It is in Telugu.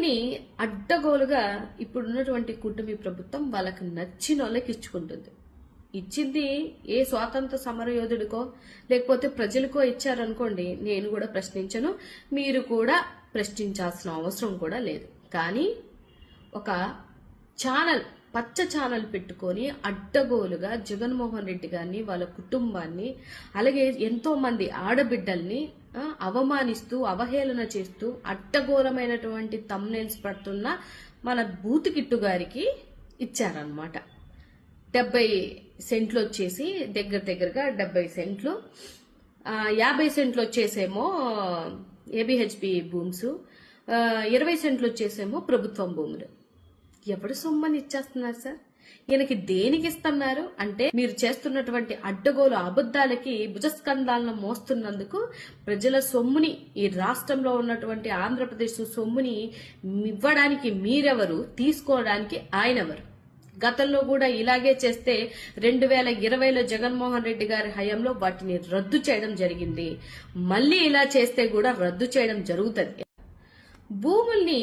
భూముల్ని అడ్డగోలుగా ఇప్పుడున్నటువంటి కూటమి ప్రభుత్వం వాళ్ళకి నచ్చిన వాళ్ళకి ఇచ్చుకుంటుంది. ఇచ్చింది ఏ స్వాతంత్ర సమరయోధుడికో లేకపోతే ప్రజలకో ఇచ్చారనుకోండి, నేను కూడా ప్రశ్నించను, మీరు కూడా ప్రశ్నించాల్సిన అవసరం కూడా లేదు. కానీ ఒక ఛానల్, పచ్చ ఛానల్ పెట్టుకొని అడ్డగోలుగా జగన్మోహన్ రెడ్డి గారిని, వాళ్ళ కుటుంబాన్ని, అలాగే ఎంతో మంది ఆడబిడ్డల్ని అవమానిస్తూ, అవహేళన చేస్తూ అడ్డఘోరమైనటువంటి థంబ్నెయిల్స్ పడుతున్న మన బూతికిట్టు గారికి ఇచ్చారనమాట. 70 సెంట్లు వచ్చేసి దగ్గరగా 70 సెంట్లు, 50 సెంట్లు వచ్చేసేమో ఏబిహెచ్బి భూమ్స్, 20 సెంట్లు వచ్చేసేమో ప్రభుత్వం భూములు. ఎవడు సొమ్మని ఇచ్చేస్తున్నారు సార్? ఈయనకి దేనికి ఇస్తున్నారు అంటే, మీరు చేస్తున్నటువంటి అడ్డగోలు అబద్దాలకి భుజస్కంధాలను మోస్తున్నందుకు ప్రజల సొమ్ముని, ఈ రాష్ట్రంలో ఉన్నటువంటి ఆంధ్రప్రదేశ్ సొమ్ముని ఇవ్వడానికి మీరెవరు, తీసుకోవడానికి ఆయనెవరు? గతంలో కూడా ఇలాగే చేస్తే 2020లో జగన్మోహన్ రెడ్డి గారి హయాంలో వాటిని రద్దు చేయడం జరిగింది. మళ్ళీ ఇలా చేస్తే కూడా రద్దు చేయడం జరుగుతుంది. భూముల్ని